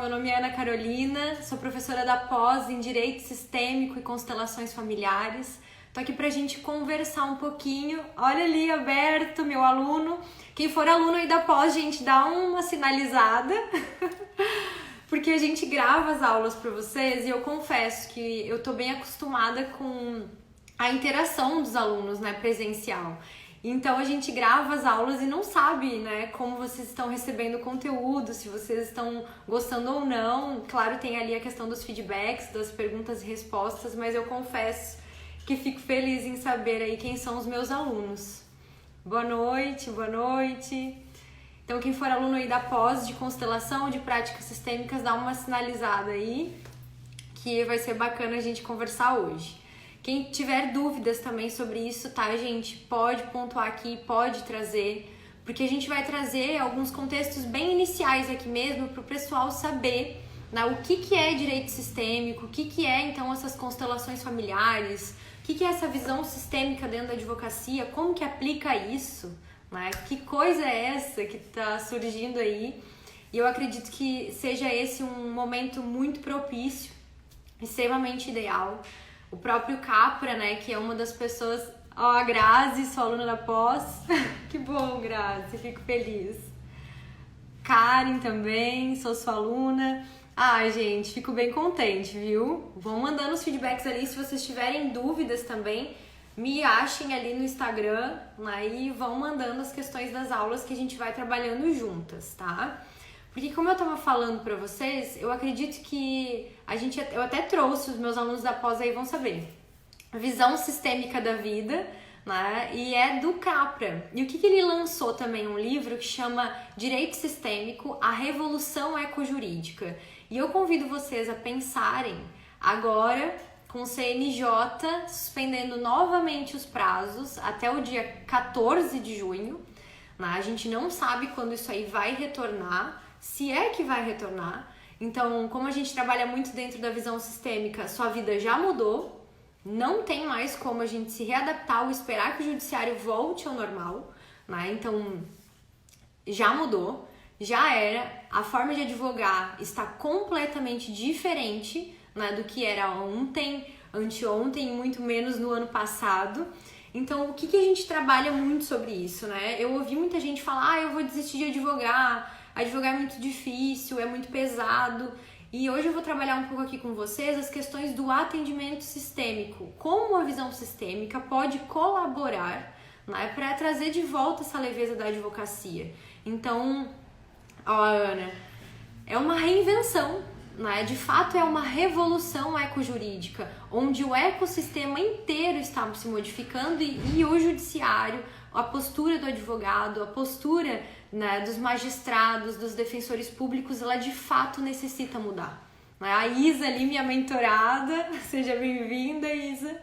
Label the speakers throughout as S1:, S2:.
S1: meu nome é Ana Carolina, sou professora da pós em Direito Sistêmico e Constelações Familiares. Tô aqui pra gente conversar um pouquinho. Olha ali, Alberto, meu aluno. Quem for aluno aí da pós, gente, dá uma sinalizada. Porque a gente grava as aulas pra vocês e eu confesso que eu tô bem acostumada com a interação dos alunos, né, presencial. Então a gente grava as aulas e não sabe, né, como vocês estão recebendo o conteúdo, se vocês estão gostando ou não. Claro, tem ali a questão dos feedbacks, das perguntas e respostas, mas eu confesso que fico feliz em saber aí quem são os meus alunos. Boa noite, boa noite. Então quem for aluno aí da pós de constelação, de práticas sistêmicas, dá uma sinalizada aí, que vai ser bacana a gente conversar hoje. Quem tiver dúvidas também sobre isso, tá, gente? Pode pontuar aqui, pode trazer, porque a gente vai trazer alguns contextos bem iniciais aqui mesmo para o pessoal saber, né, o que é direito sistêmico, o que é, então, essas constelações familiares, o que é essa visão sistêmica dentro da advocacia, como que aplica isso, né? Que coisa é essa que está surgindo aí? E eu acredito que seja esse um momento muito propício, extremamente ideal. O próprio Capra, né, que é uma das pessoas... Ó, a Grazi, sua aluna da pós. Que bom, Grazi, fico feliz. Karen também, sou sua aluna. Ai, gente, fico bem contente, viu? Vão mandando os feedbacks ali, se vocês tiverem dúvidas também, me achem ali no Instagram, né, e vão mandando as questões das aulas que a gente vai trabalhando juntas, tá? Porque como eu tava falando pra vocês, eu acredito que eu até trouxe, os meus alunos da pós aí vão saber, visão sistêmica da vida, né? E é do Capra. E o que ele lançou também? Um livro que chama Direito Sistêmico, a Revolução Ecojurídica. E eu convido vocês a pensarem agora com o CNJ suspendendo novamente os prazos até o dia 14 de junho. Né? A gente não sabe quando isso aí vai retornar, se é que vai retornar. Então, como a gente trabalha muito dentro da visão sistêmica, sua vida já mudou, não tem mais como a gente se readaptar ou esperar que o judiciário volte ao normal, né? Então, já mudou, já era, a forma de advogar está completamente diferente, né, do que era ontem, anteontem e muito menos no ano passado. Então, o que a gente trabalha muito sobre isso, né? Eu ouvi muita gente falar, eu vou desistir de advogar é muito difícil, é muito pesado. E hoje eu vou trabalhar um pouco aqui com vocês as questões do atendimento sistêmico. Como a visão sistêmica pode colaborar, né, para trazer de volta essa leveza da advocacia. Então, ó, Ana, é uma reinvenção, né? De fato é uma revolução ecojurídica, onde o ecossistema inteiro está se modificando e o judiciário, a postura do advogado, a postura, né, dos magistrados, dos defensores públicos, ela de fato necessita mudar. A Isa ali, minha mentorada, seja bem-vinda, Isa.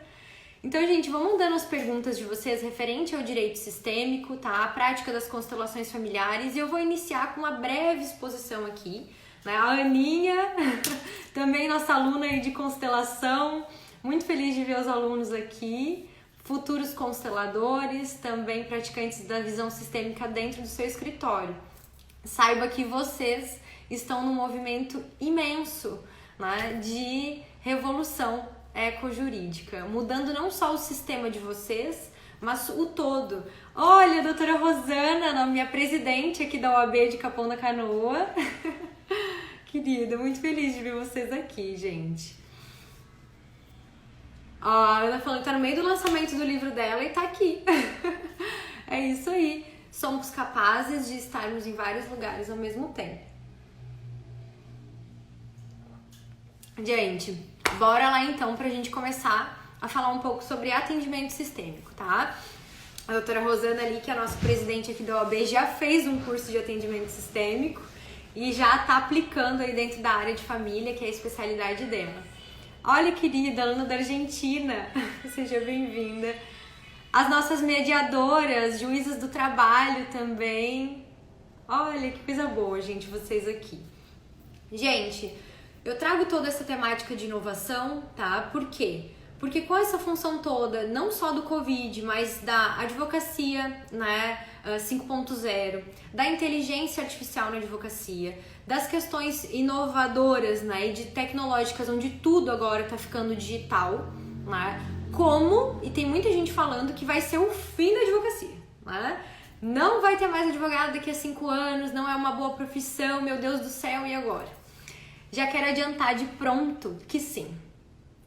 S1: Então, gente, vão mandando as perguntas de vocês referente ao direito sistêmico, tá? A prática das constelações familiares, e eu vou iniciar com uma breve exposição aqui, né? A Aninha, também nossa aluna aí de constelação, muito feliz de ver os alunos aqui. Futuros consteladores, também praticantes da visão sistêmica dentro do seu escritório. Saiba que vocês estão num movimento imenso, né, de revolução ecojurídica, mudando não só o sistema de vocês, mas o todo. Olha, a doutora Rosana, minha presidente aqui da OAB de Capão da Canoa. Querida, muito feliz de ver vocês aqui, gente. A Ana falando que tá no meio do lançamento do livro dela e tá aqui. É isso aí. Somos capazes de estarmos em vários lugares ao mesmo tempo. Gente, bora lá então pra gente começar a falar um pouco sobre atendimento sistêmico, tá? A doutora Rosana ali, que é a nossa presidente aqui da OAB, já fez um curso de atendimento sistêmico e já tá aplicando aí dentro da área de família, que é a especialidade dela. Olha, querida, aluna da Argentina, seja bem-vinda. As nossas mediadoras, juízas do trabalho também. Olha, que coisa boa, gente, vocês aqui. Gente, eu trago toda essa temática de inovação, tá? Por quê? Porque com essa função toda, não só do Covid, mas da advocacia, né? 5.0, da inteligência artificial na advocacia, das questões inovadoras, né, e de tecnológicas, onde tudo agora está ficando digital, né, e tem muita gente falando que vai ser o fim da advocacia, né? Não vai ter mais advogado daqui a 5 anos, não é uma boa profissão, meu Deus do céu, e agora? Já quero adiantar de pronto que sim,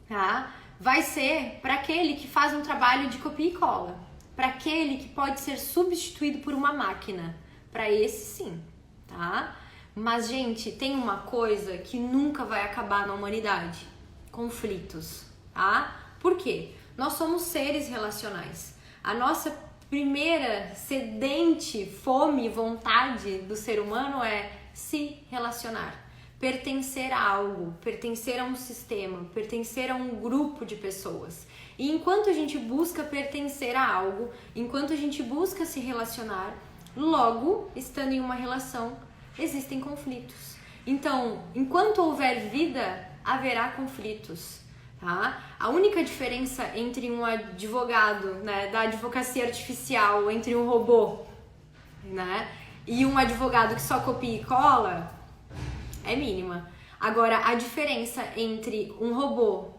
S1: tá? Vai ser para aquele que faz um trabalho de copia e cola, para aquele que pode ser substituído por uma máquina, para esse sim, tá? Mas, gente, tem uma coisa que nunca vai acabar na humanidade: conflitos, tá? Por quê? Nós somos seres relacionais. A nossa primeira sedente fome e vontade do ser humano é se relacionar, pertencer a algo, pertencer a um sistema, pertencer a um grupo de pessoas. E enquanto a gente busca pertencer a algo, enquanto a gente busca se relacionar, logo, estando em uma relação, existem conflitos. Então, enquanto houver vida, haverá conflitos, tá? A única diferença entre um advogado, né, da advocacia artificial, entre um robô, né, e um advogado que só copia e cola é mínima. Agora, a diferença entre um robô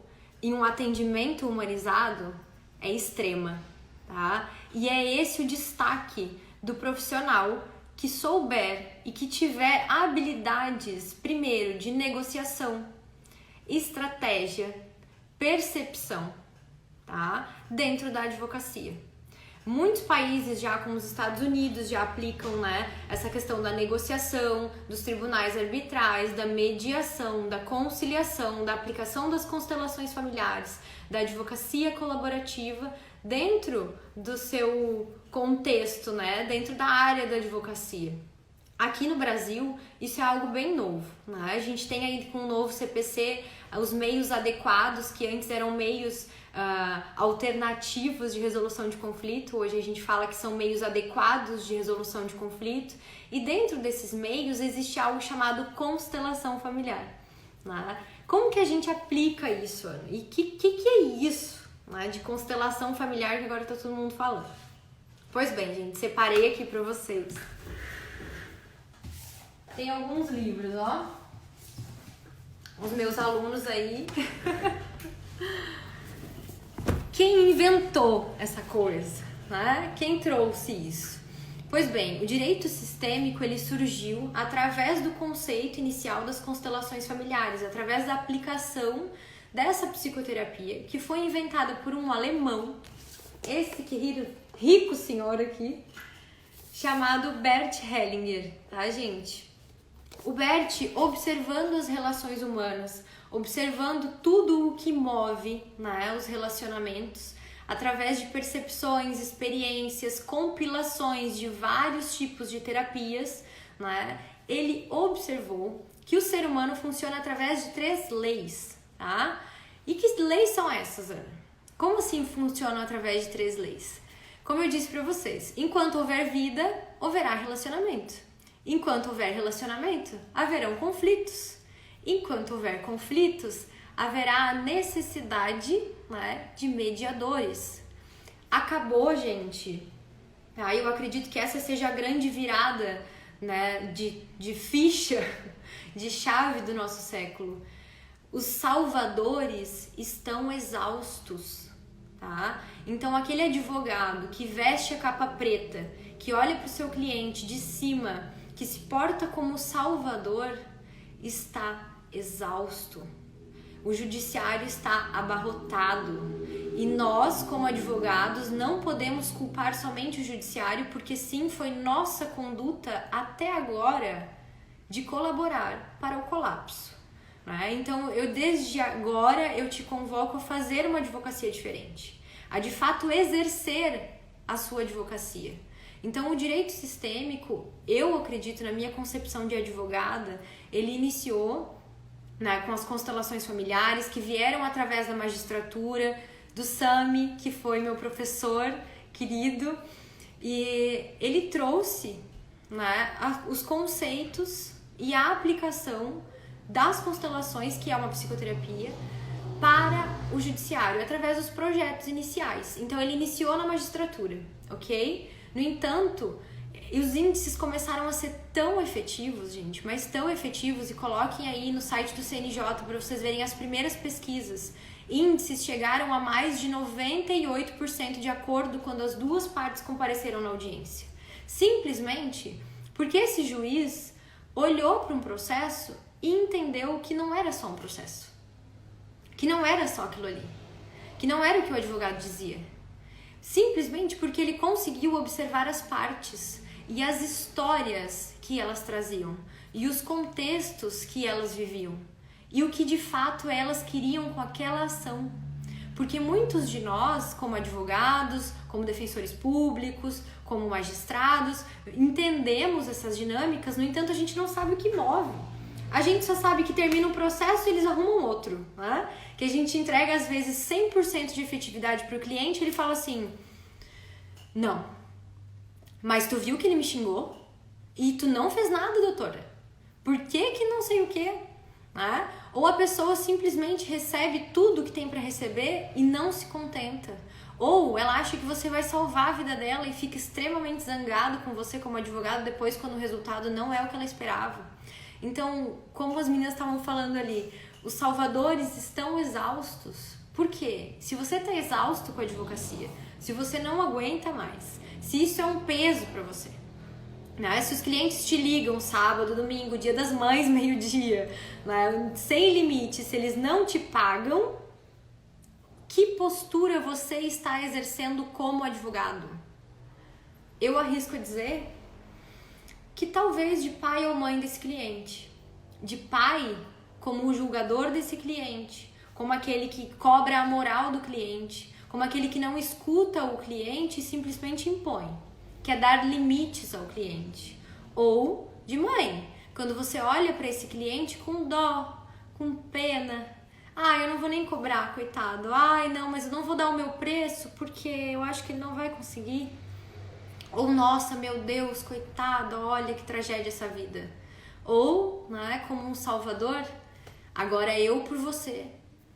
S1: e um atendimento humanizado é extrema, tá? E é esse o destaque do profissional que souber e que tiver habilidades, primeiro, de negociação, estratégia, percepção, tá? Dentro da advocacia. Muitos países, já como os Estados Unidos, já aplicam, né, essa questão da negociação, dos tribunais arbitrais, da mediação, da conciliação, da aplicação das constelações familiares, da advocacia colaborativa dentro do seu contexto, né, dentro da área da advocacia. Aqui no Brasil, isso é algo bem novo, né? A gente tem aí com o novo CPC os meios adequados, que antes eram meios alternativos de resolução de conflito, hoje a gente fala que são meios adequados de resolução de conflito, e dentro desses meios existe algo chamado constelação familiar, né? Como que a gente aplica isso, Ana? E que é isso, né, de constelação familiar que agora tá todo mundo falando? Pois bem, gente, separei aqui para vocês. Tem alguns livros, ó. Os meus alunos aí. Quem inventou essa coisa, né? Quem trouxe isso? Pois bem, o direito sistêmico, ele surgiu através do conceito inicial das constelações familiares, através da aplicação dessa psicoterapia, que foi inventada por um alemão, esse querido rico senhor aqui, chamado Bert Hellinger, tá, gente? O Bert, observando as relações humanas, observando tudo o que move, né, os relacionamentos, através de percepções, experiências, compilações de vários tipos de terapias, né, ele observou que o ser humano funciona através de 3 leis, tá? E que leis são essas, Ana? Como assim funcionam através de 3 leis? Como eu disse para vocês, enquanto houver vida, haverá relacionamento. Enquanto houver relacionamento, haverão conflitos. Enquanto houver conflitos, haverá a necessidade, né, de mediadores. Acabou, gente. Eu acredito que essa seja a grande virada, né, de ficha, de chave do nosso século. Os salvadores estão exaustos, tá? Então, aquele advogado que veste a capa preta, que olha para o seu cliente de cima, que se porta como salvador, está exausto. O judiciário está abarrotado. E nós, como advogados, não podemos culpar somente o judiciário, porque sim, foi nossa conduta até agora de colaborar para o colapso, né? Então, desde agora, eu te convoco a fazer uma advocacia diferente, a de fato exercer a sua advocacia. Então, o direito sistêmico, eu acredito, na minha concepção de advogada, ele iniciou, né, com as constelações familiares, que vieram através da magistratura, do Sami, que foi meu professor querido, e ele trouxe, né, os conceitos e a aplicação das constelações, que é uma psicoterapia, para o judiciário, através dos projetos iniciais. Então, ele iniciou na magistratura, ok? No entanto, os índices começaram a ser tão efetivos, gente, mas tão efetivos, e coloquem aí no site do CNJ para vocês verem as primeiras pesquisas. Índices chegaram a mais de 98% de acordo quando as duas partes compareceram na audiência. Simplesmente porque esse juiz olhou para um processo e entendeu que não era só um processo, que não era só aquilo ali, que não era o que o advogado dizia. Simplesmente porque ele conseguiu observar as partes e as histórias que elas traziam e os contextos que elas viviam e o que de fato elas queriam com aquela ação. Porque muitos de nós, como advogados, como defensores públicos, como magistrados, entendemos essas dinâmicas, no entanto a gente não sabe o que move. A gente só sabe que termina um processo e eles arrumam outro, né? Que a gente entrega às vezes 100% de efetividade para o cliente e ele fala assim: não, mas tu viu que ele me xingou e tu não fez nada, doutora. Por que não sei o quê? Né? Ou a pessoa simplesmente recebe tudo que tem para receber e não se contenta. Ou ela acha que você vai salvar a vida dela e fica extremamente zangado com você como advogado depois quando o resultado não é o que ela esperava. Então, como as meninas estavam falando ali, os salvadores estão exaustos. Por quê? Se você está exausto com a advocacia, se você não aguenta mais, se isso é um peso para você, né? Se os clientes te ligam sábado, domingo, dia das mães, meio-dia, né? Sem limite, se eles não te pagam, que postura você está exercendo como advogado? Eu arrisco a dizer que talvez de pai ou mãe desse cliente, de pai como o julgador desse cliente, como aquele que cobra a moral do cliente, como aquele que não escuta o cliente e simplesmente impõe, quer dar limites ao cliente. Ou de mãe, quando você olha para esse cliente com dó, com pena. Eu não vou nem cobrar, coitado. Não, mas eu não vou dar o meu preço porque eu acho que ele não vai conseguir. Ou, nossa, meu Deus, coitado, olha que tragédia essa vida. Ou, né, como um salvador, agora eu por você,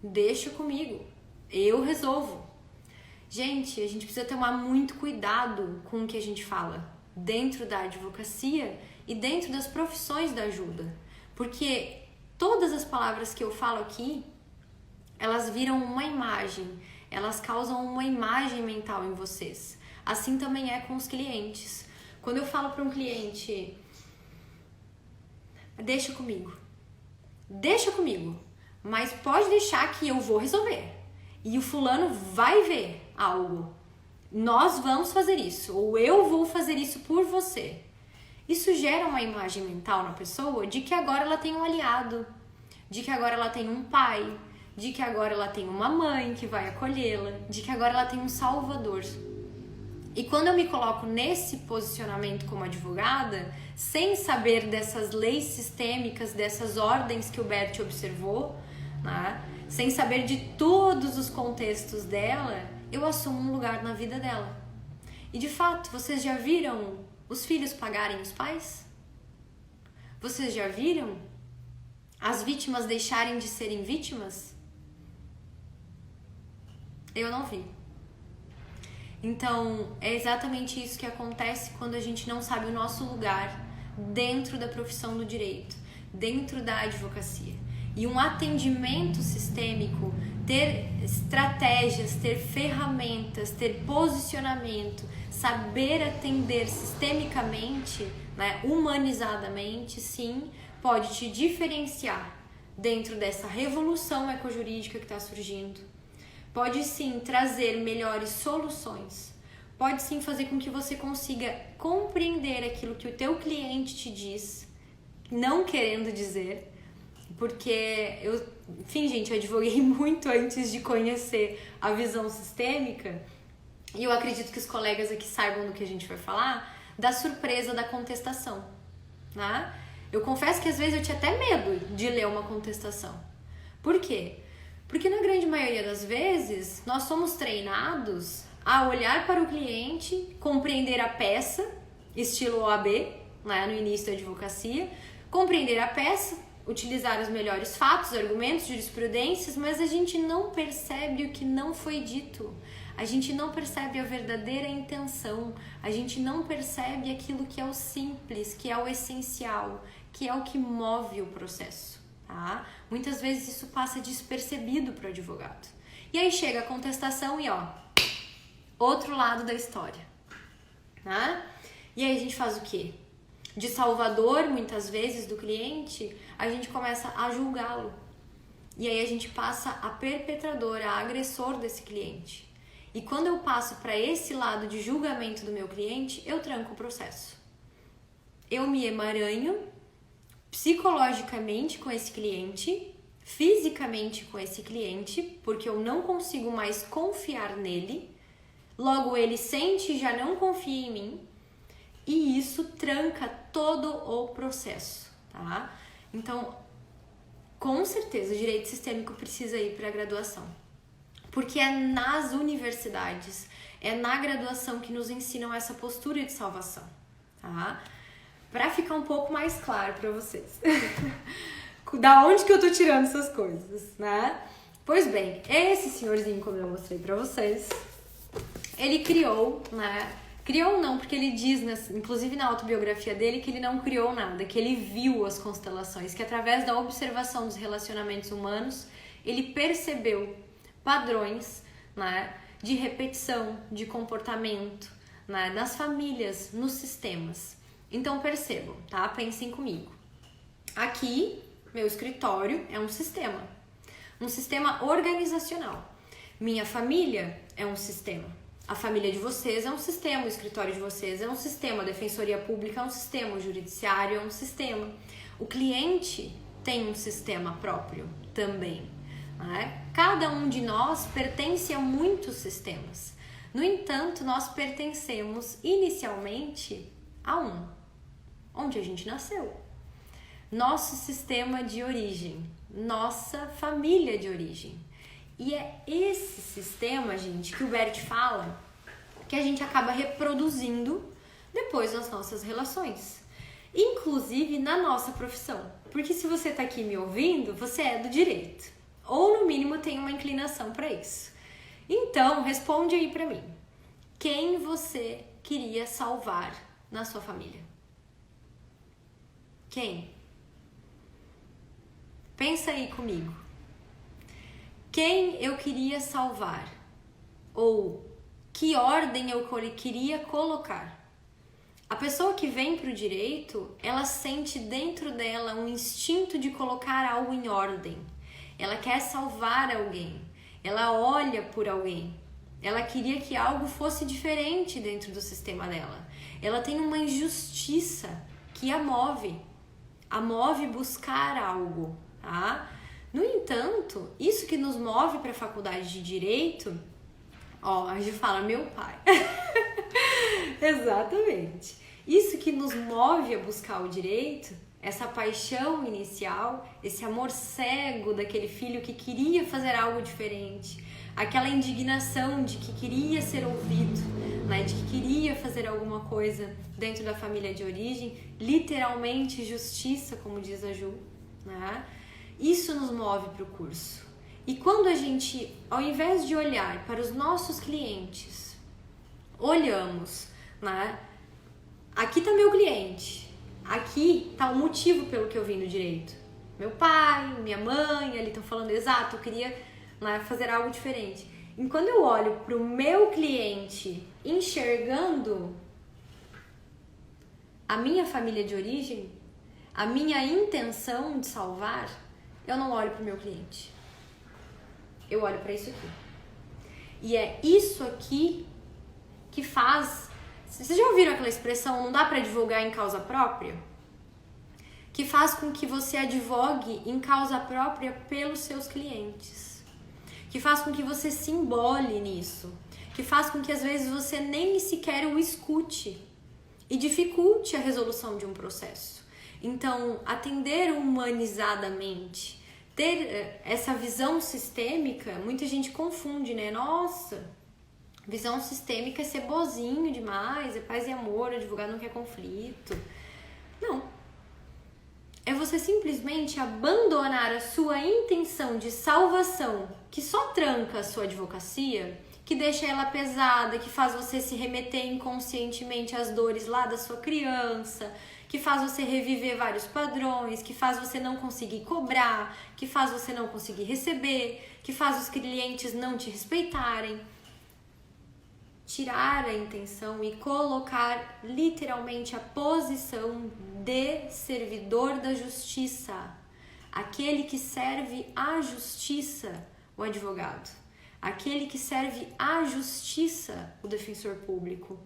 S1: deixa comigo, eu resolvo. Gente, a gente precisa tomar muito cuidado com o que a gente fala dentro da advocacia e dentro das profissões da ajuda. Porque todas as palavras que eu falo aqui, elas viram uma imagem, elas causam uma imagem mental em vocês. Assim também é com os clientes. Quando eu falo para um cliente, deixa comigo, mas pode deixar que eu vou resolver. E o fulano vai ver algo. Nós vamos fazer isso, ou eu vou fazer isso por você. Isso gera uma imagem mental na pessoa de que agora ela tem um aliado, de que agora ela tem um pai, de que agora ela tem uma mãe que vai acolhê-la, de que agora ela tem um salvador. E quando eu me coloco nesse posicionamento como advogada, sem saber dessas leis sistêmicas, dessas ordens que o Bert observou, né? Sem saber de todos os contextos dela, eu assumo um lugar na vida dela. E de fato, vocês já viram os filhos pagarem os pais? Vocês já viram as vítimas deixarem de serem vítimas? Eu não vi. Então, é exatamente isso que acontece quando a gente não sabe o nosso lugar dentro da profissão do direito, dentro da advocacia. E um atendimento sistêmico, ter estratégias, ter ferramentas, ter posicionamento, saber atender sistemicamente, né, humanizadamente, sim, pode te diferenciar dentro dessa revolução ecojurídica que está surgindo. Pode sim trazer melhores soluções, pode sim fazer com que você consiga compreender aquilo que o teu cliente te diz, não querendo dizer, porque enfim, gente, eu advoguei muito antes de conhecer a visão sistêmica e eu acredito que os colegas aqui saibam do que a gente vai falar, da surpresa da contestação, né? Eu confesso que às vezes eu tinha até medo de ler uma contestação. Por quê? Porque na grande maioria das vezes, nós somos treinados a olhar para o cliente, compreender a peça, estilo OAB, né, no início da advocacia, compreender a peça, utilizar os melhores fatos, argumentos, jurisprudências, mas a gente não percebe o que não foi dito. a gente não percebe a verdadeira intenção, a gente não percebe aquilo que é o simples, que é o essencial, que é o que move o processo, tá? Muitas vezes isso passa despercebido para o advogado. E aí chega a contestação e outro lado da história, né? E aí a gente faz o quê? De salvador, muitas vezes, do cliente, a gente começa a julgá-lo. E aí a gente passa a perpetrador, a agressor desse cliente. E quando eu passo para esse lado de julgamento do meu cliente, eu tranco o processo. Eu me emaranho psicologicamente com esse cliente, fisicamente com esse cliente, porque eu não consigo mais confiar nele. Logo, ele sente e já não confia em mim. E isso tranca todo o processo, tá? Então, com certeza, o direito sistêmico precisa ir para a graduação. Porque é nas universidades, é na graduação que nos ensinam essa postura de salvação, tá? Para ficar um pouco mais claro para vocês. Da onde que eu tô tirando essas coisas, né? Pois bem, esse senhorzinho, como eu mostrei para vocês, ele criou, né? Criou não, porque ele diz, inclusive na autobiografia dele, que ele não criou nada, que ele viu as constelações, que através da observação dos relacionamentos humanos, ele percebeu padrões, né, de repetição, de comportamento, né, nas famílias, nos sistemas. Então percebam, tá? Pensem comigo. Aqui, meu escritório é um sistema organizacional. Minha família é um sistema. A família de vocês é um sistema, o escritório de vocês é um sistema, a defensoria pública é um sistema, o judiciário é um sistema. O cliente tem um sistema próprio também, né? Cada um de nós pertence a muitos sistemas. No entanto, nós pertencemos inicialmente a onde a gente nasceu. Nosso sistema de origem, nossa família de origem. E é esse sistema, gente, que o Bert fala, que a gente acaba reproduzindo depois nas nossas relações. Inclusive na nossa profissão. Porque se você está aqui me ouvindo, você é do direito. Ou no mínimo tem uma inclinação para isso. Então, responde aí para mim. Quem você queria salvar na sua família? Quem? Pensa aí comigo. Quem eu queria salvar? Ou que ordem eu queria colocar? A pessoa que vem para o direito, ela sente dentro dela um instinto de colocar algo em ordem. Ela quer salvar alguém. Ela olha por alguém. Ela queria que algo fosse diferente dentro do sistema dela. Ela tem uma injustiça que a move buscar algo, tá? No entanto, isso que nos move para a faculdade de Direito, a gente fala meu pai. Exatamente. Isso que nos move a buscar o direito, essa paixão inicial, esse amor cego daquele filho que queria fazer algo diferente, aquela indignação de que queria ser ouvido, né, de que queria fazer alguma coisa dentro da família de origem, literalmente justiça, como diz a Ju, né? Isso nos move para o curso. E quando a gente, ao invés de olhar para os nossos clientes, olhamos, né? Aqui está meu cliente, aqui está o motivo pelo que eu vim no direito. Meu pai, minha mãe, ali estão falando exato, eu queria, né, fazer algo diferente. E quando eu olho para o meu cliente enxergando a minha família de origem, a minha intenção de salvar, eu não olho para o meu cliente. Eu olho para isso aqui. E é isso aqui que faz... Vocês já ouviram aquela expressão, não dá para advogar em causa própria? Que faz com que você advogue em causa própria pelos seus clientes. Que faz com que você se embole nisso. Que faz com que às vezes você nem sequer o escute. E dificulte a resolução de um processo. Então, atender humanizadamente, ter essa visão sistêmica, muita gente confunde, né? Nossa, visão sistêmica é ser bozinho demais, é paz e amor, advogado não quer conflito. Não. É você simplesmente abandonar a sua intenção de salvação, que só tranca a sua advocacia, que deixa ela pesada, que faz você se remeter inconscientemente às dores lá da sua criança, que faz você reviver vários padrões, que faz você não conseguir cobrar, que faz você não conseguir receber, que faz os clientes não te respeitarem. Tirar a intenção e colocar literalmente a posição de servidor da justiça, aquele que serve à justiça, o advogado, aquele que serve à justiça, o defensor público.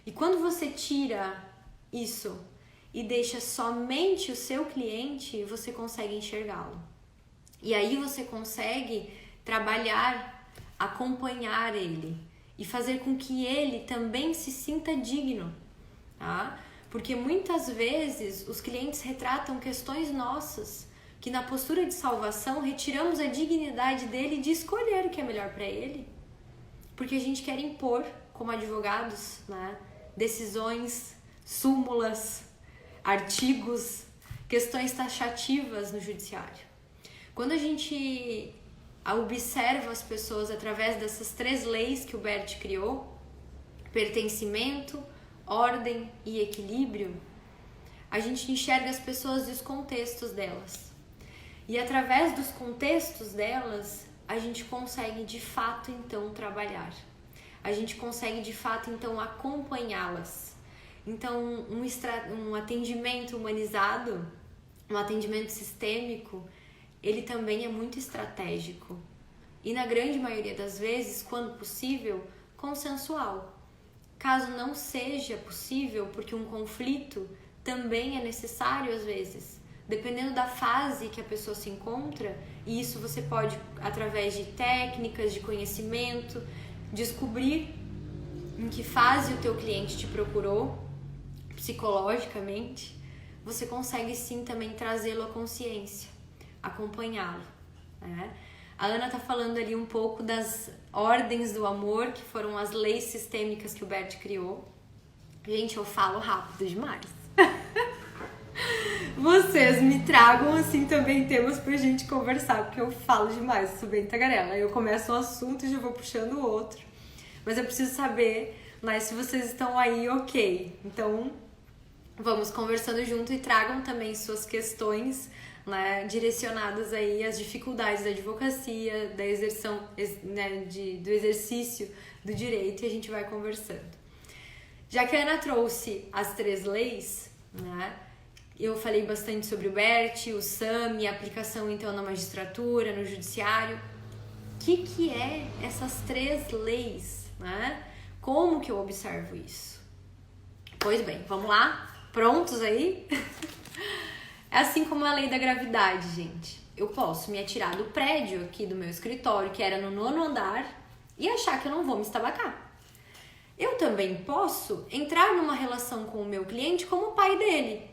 S1: E quando você tira isso e deixa somente o seu cliente, você consegue enxergá-lo. E aí você consegue trabalhar, acompanhar ele e fazer com que ele também se sinta digno, tá? Porque muitas vezes os clientes retratam questões nossas, que na postura de salvação retiramos a dignidade dele de escolher o que é melhor para ele, porque a gente quer impor, como advogados, né, decisões, súmulas, artigos, questões taxativas no judiciário. Quando a gente observa as pessoas através dessas 3 leis que o Bert criou, pertencimento, ordem e equilíbrio, a gente enxerga as pessoas e os contextos delas. E através dos contextos delas, a gente consegue de fato então trabalhar. A gente consegue de fato então acompanhá-las. Então um atendimento humanizado, um atendimento sistêmico, ele também é muito estratégico. E na grande maioria das vezes, quando possível, consensual. Caso não seja possível, porque um conflito também é necessário às vezes, dependendo da fase que a pessoa se encontra, e isso você pode, através de técnicas, de conhecimento, descobrir em que fase o teu cliente te procurou, psicologicamente, você consegue sim também trazê-lo à consciência, acompanhá-lo, né? A Ana tá falando ali um pouco das ordens do amor, que foram as leis sistêmicas que o Bert criou. Gente, eu falo rápido demais. Vocês me tragam assim também temas pra gente conversar, porque eu falo demais, sou bem tagarela. Eu começo um assunto e já vou puxando o outro. Mas eu preciso saber, né, se vocês estão aí ok. Então, vamos conversando junto e tragam também suas questões, né, direcionadas aí às dificuldades da advocacia, da exerção, né, do exercício do direito, e a gente vai conversando. Já que a Ana trouxe as 3 leis, né, eu falei bastante sobre o BERT, o SAMI, a aplicação então na magistratura, no judiciário. O que é essas 3 leis, né? Como que eu observo isso? Pois bem, vamos lá? Prontos aí? É assim como a lei da gravidade, gente. Eu posso me atirar do prédio aqui do meu escritório, que era no 9º andar, e achar que eu não vou me estabacar. Eu também posso entrar numa relação com o meu cliente como o pai dele,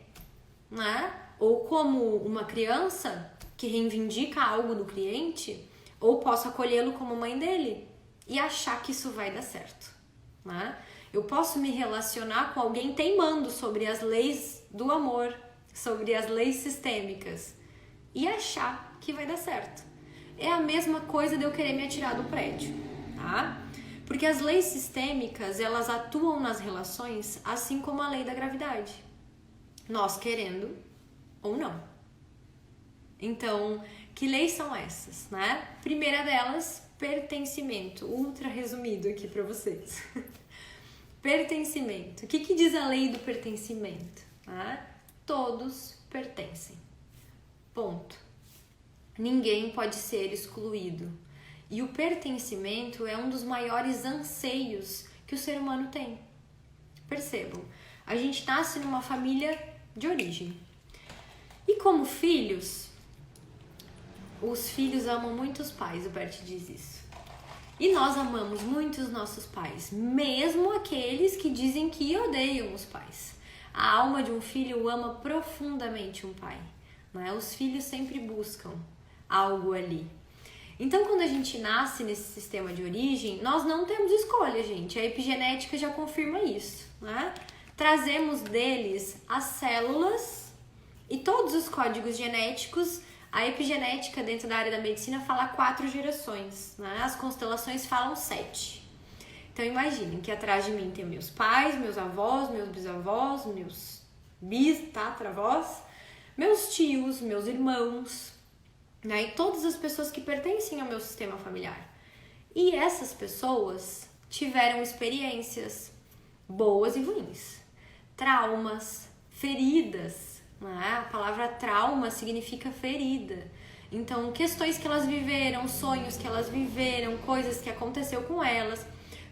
S1: né? Ou como uma criança que reivindica algo do cliente, ou posso acolhê-lo como mãe dele e achar que isso vai dar certo, né? Eu posso me relacionar com alguém teimando sobre as leis do amor, sobre as leis sistêmicas e achar que vai dar certo. É a mesma coisa de eu querer me atirar do prédio, tá? Porque as leis sistêmicas, elas atuam nas relações assim como a lei da gravidade. Nós querendo ou não. Então, que leis são essas, né? Primeira delas, pertencimento. Ultra resumido aqui para vocês. Pertencimento. O que diz a lei do pertencimento? Né? Todos pertencem. Ponto. Ninguém pode ser excluído. E o pertencimento é um dos maiores anseios que o ser humano tem. Percebam, a gente nasce numa família de origem. E como filhos, os filhos amam muito os pais, o Bert diz isso. E nós amamos muito os nossos pais, mesmo aqueles que dizem que odeiam os pais. A alma de um filho ama profundamente um pai, né? Os filhos sempre buscam algo ali. Então, quando a gente nasce nesse sistema de origem, nós não temos escolha, gente. A epigenética já confirma isso, né? Trazemos deles as células e todos os códigos genéticos. A epigenética dentro da área da medicina fala 4 gerações, né? As constelações falam 7. Então imaginem que atrás de mim tem meus pais, meus avós, meus bisavós, meus tatravós, meus tios, meus irmãos, né? E todas as pessoas que pertencem ao meu sistema familiar. E essas pessoas tiveram experiências boas e ruins, traumas, feridas, né? A palavra trauma significa ferida. Então, questões que elas viveram, sonhos que elas viveram, coisas que aconteceu com elas,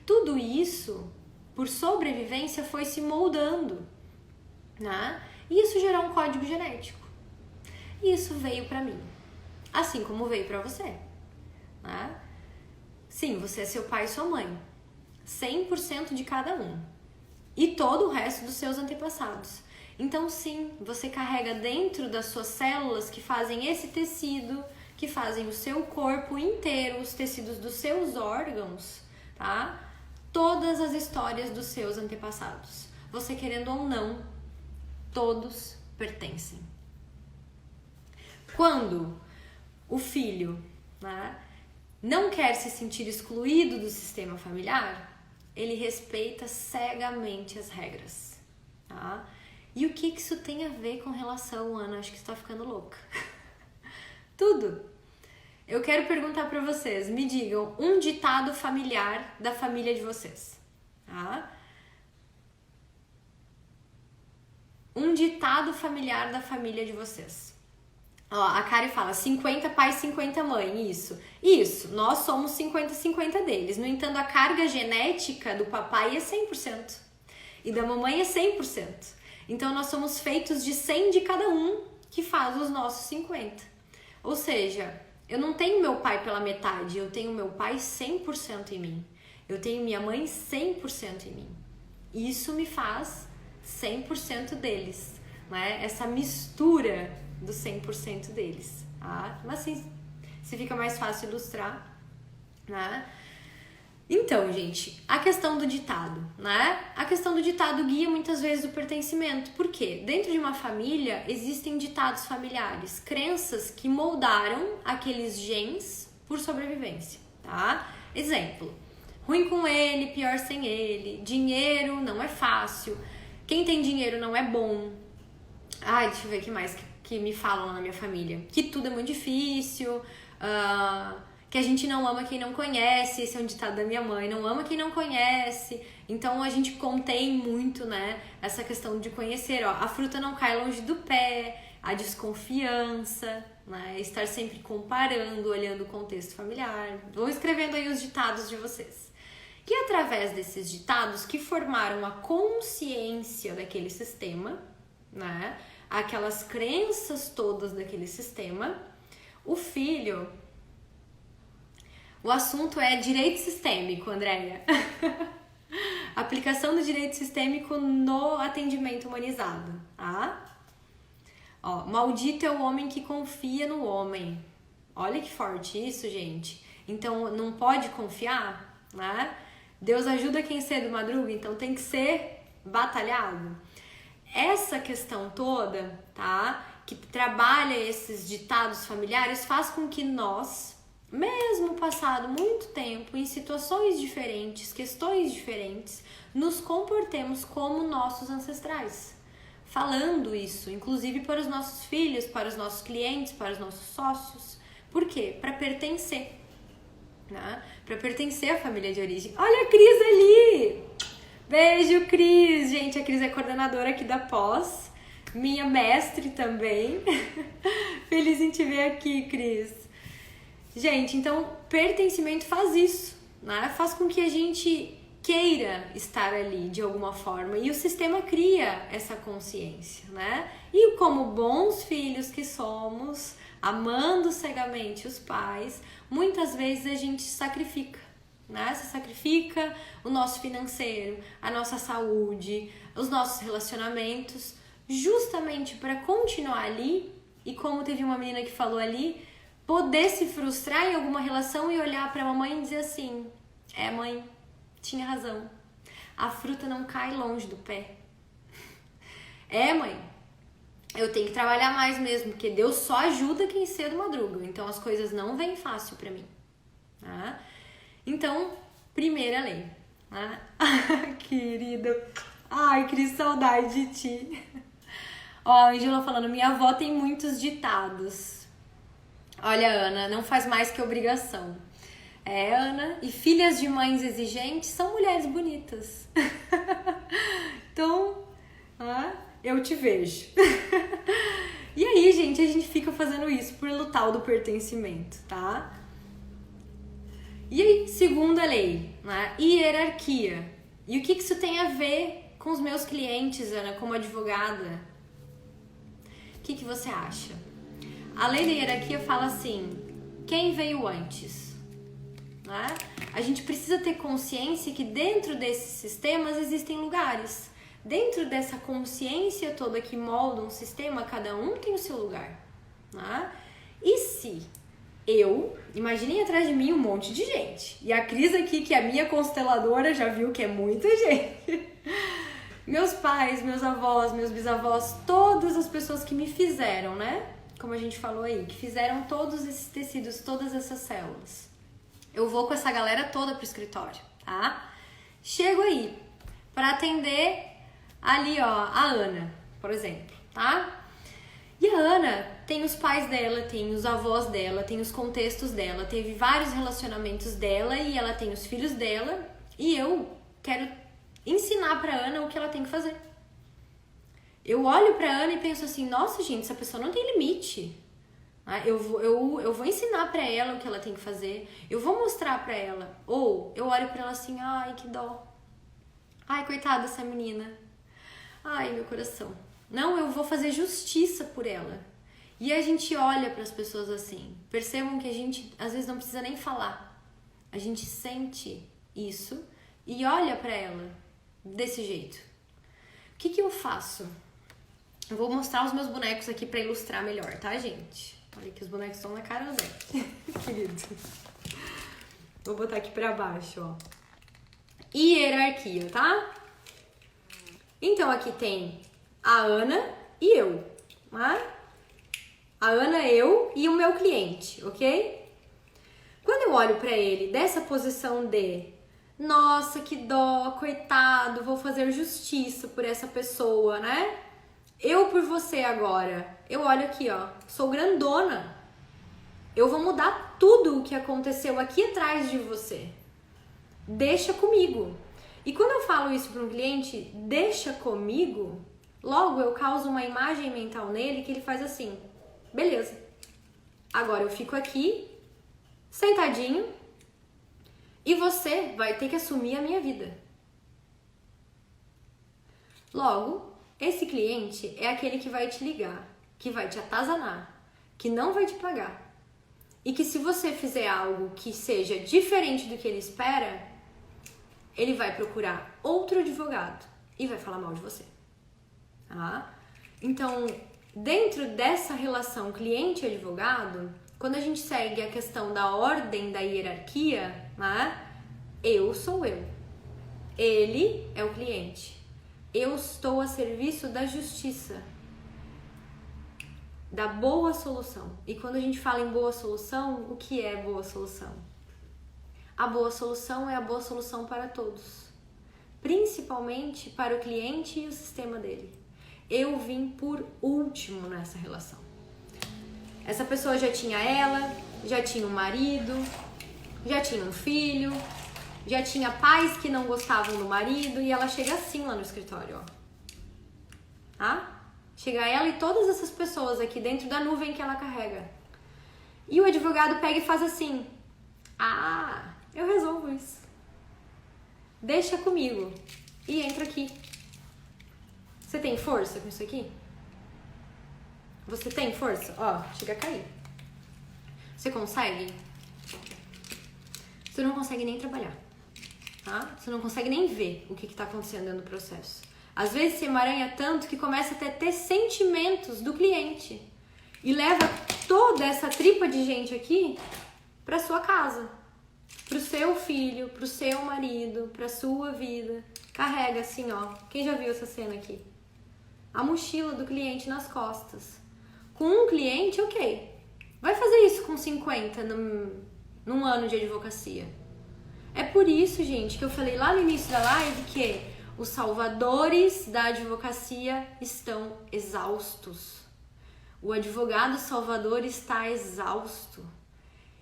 S1: tudo isso, por sobrevivência, foi se moldando, né? E isso gerou um código genético. E isso veio pra mim, assim como veio pra você, né? Sim, você é seu pai e sua mãe, 100% de cada um, e todo o resto dos seus antepassados. Então, sim, você carrega dentro das suas células que fazem esse tecido, que fazem o seu corpo inteiro, os tecidos dos seus órgãos, tá? Todas as histórias dos seus antepassados. Você querendo ou não, todos pertencem. Quando o filho, né, não quer se sentir excluído do sistema familiar, ele respeita cegamente as regras, tá? E o que isso tem a ver com relação, Ana? Acho que você tá ficando louca. Tudo. Eu quero perguntar pra vocês, me digam um ditado familiar da família de vocês, tá? Um ditado familiar da família de vocês. Ó, a Kari fala 50 pais, 50 mãe, isso, nós somos 50-50 deles. No entanto, a carga genética do papai é 100% e da mamãe é 100%. Então, nós somos feitos de 100 de cada um, que faz os nossos 50. Ou seja, eu não tenho meu pai pela metade, eu tenho meu pai 100% em mim. Eu tenho minha mãe 100% em mim. Isso me faz 100% deles, né? Essa mistura do 100% deles, tá? Mas assim, se fica mais fácil ilustrar, né? Então, gente, a questão do ditado, né? A questão do ditado guia muitas vezes o pertencimento. Por quê? Dentro de uma família existem ditados familiares, crenças que moldaram aqueles genes por sobrevivência, tá? Exemplo, ruim com ele, pior sem ele, dinheiro não é fácil, quem tem dinheiro não é bom. Ai, deixa eu ver o que mais que me falam lá na minha família. Que tudo é muito difícil, que a gente não ama quem não conhece, esse é um ditado da minha mãe, não ama quem não conhece. Então a gente contém muito, né, essa questão de conhecer, ó, a fruta não cai longe do pé, a desconfiança, né, estar sempre comparando, olhando o contexto familiar. Vão escrevendo aí os ditados de vocês. E através desses ditados que formaram a consciência daquele sistema, né, aquelas crenças todas daquele sistema, o filho... O assunto é direito sistêmico, Andréia. Aplicação do direito sistêmico no atendimento humanizado, tá? Ó, maldito é o homem que confia no homem. Olha que forte isso, gente. Então, não pode confiar, né? Deus ajuda quem cedo madruga, então tem que ser batalhado. Essa questão toda, tá? Que trabalha esses ditados familiares, faz com que nós... mesmo passado muito tempo, em situações diferentes, questões diferentes, nos comportemos como nossos ancestrais. Falando isso, inclusive para os nossos filhos, para os nossos clientes, para os nossos sócios. Por quê? Para pertencer. Né? Para pertencer à família de origem. Olha a Cris ali! Beijo, Cris! Gente, a Cris é coordenadora aqui da pós. Minha mestre também. Feliz em te ver aqui, Cris. Gente, então pertencimento faz isso, né? Faz com que a gente queira estar ali de alguma forma e o sistema cria essa consciência, né? E como bons filhos que somos, amando cegamente os pais, muitas vezes a gente sacrifica, né? Se sacrifica o nosso financeiro, a nossa saúde, os nossos relacionamentos, justamente para continuar ali e como teve uma menina que falou ali, poder se frustrar em alguma relação e olhar para a mamãe e dizer assim, mãe, tinha razão, a fruta não cai longe do pé. Mãe, eu tenho que trabalhar mais mesmo, porque Deus só ajuda quem cedo madruga, então as coisas não vêm fácil para mim. Tá? Então, primeira lei, né? Querido. Ai, Cris, saudade de ti. Ó, a Angela falando, minha avó tem muitos ditados. Olha, Ana, não faz mais que obrigação. É, Ana, e filhas de mães exigentes são mulheres bonitas. Então, eu te vejo. E aí, gente, a gente fica fazendo isso pelo tal do pertencimento, tá? E aí, segunda lei, né? Hierarquia. E o que isso tem a ver com os meus clientes, Ana, como advogada? O que você acha? A lei da hierarquia fala assim, quem veio antes? Né? A gente precisa ter consciência que dentro desses sistemas existem lugares. Dentro dessa consciência toda que molda um sistema, cada um tem o seu lugar. Né? E se imaginem atrás de mim um monte de gente. E a Cris aqui, que é a minha consteladora, já viu que é muita gente. Meus pais, meus avós, meus bisavós, todas as pessoas que me fizeram, né? Como a gente falou aí, que fizeram todos esses tecidos, todas essas células. Eu vou com essa galera toda pro escritório, tá? Chego aí para atender ali, ó, a Ana, por exemplo, tá? E a Ana tem os pais dela, tem os avós dela, tem os contextos dela, teve vários relacionamentos dela e ela tem os filhos dela e eu quero ensinar pra Ana o que ela tem que fazer. Eu olho pra Ana e penso assim, nossa gente, essa pessoa não tem limite. Eu vou ensinar pra ela o que ela tem que fazer, eu vou mostrar pra ela. Ou eu olho pra ela assim, ai que dó. Ai, coitada dessa menina. Ai, meu coração. Não, eu vou fazer justiça por ela. E a gente olha para as pessoas assim. Percebam que a gente às vezes não precisa nem falar. A gente sente isso e olha para ela desse jeito. O que eu faço? Eu vou mostrar os meus bonecos aqui para ilustrar melhor, tá, gente? Olha que os bonecos estão na cara dela. Querido. Vou botar aqui para baixo, ó. Hierarquia, tá? Então aqui tem a Ana e eu, né? A Ana, eu e o meu cliente, ok? Quando eu olho pra ele dessa posição de nossa, que dó, coitado, vou fazer justiça por essa pessoa, né? Eu por você agora. Eu olho aqui, ó, sou grandona. Eu vou mudar tudo o que aconteceu aqui atrás de você. Deixa comigo. E quando eu falo isso para um cliente, deixa comigo, logo eu causo uma imagem mental nele que ele faz assim, beleza, agora eu fico aqui, sentadinho, e você vai ter que assumir a minha vida. Logo, esse cliente é aquele que vai te ligar, que vai te atazanar, que não vai te pagar. E que se você fizer algo que seja diferente do que ele espera, ele vai procurar outro advogado e vai falar mal de você. Tá? Então, dentro dessa relação cliente-advogado, quando a gente segue a questão da ordem da hierarquia, né? Eu sou eu. Ele é o cliente. Eu estou a serviço da justiça, da boa solução. E quando a gente fala em boa solução, o que é boa solução? A boa solução é a boa solução para todos, principalmente para o cliente e o sistema dele. Eu vim por último nessa relação. Essa pessoa já tinha ela, já tinha um marido, já tinha um filho, já tinha pais que não gostavam do marido e ela chega assim lá no escritório, ó. Tá? Chega ela e todas essas pessoas aqui dentro da nuvem que ela carrega. E o advogado pega e faz assim, eu resolvo isso. Deixa comigo. E entra aqui. Você tem força com isso aqui? Você tem força? Ó, chega a cair. Você consegue? Você não consegue nem trabalhar. Tá? Você não consegue nem ver o que está acontecendo dentro do processo. Às vezes se emaranha tanto que começa até a ter sentimentos do cliente. E leva toda essa tripa de gente aqui para sua casa. Pro seu filho, pro seu marido, pra sua vida. Carrega assim, ó. Quem já viu essa cena aqui? A mochila do cliente nas costas. Com um cliente, ok. Vai fazer isso com 50 num ano de advocacia. É por isso, gente, que eu falei lá no início da live que os salvadores da advocacia estão exaustos. O advogado salvador está exausto.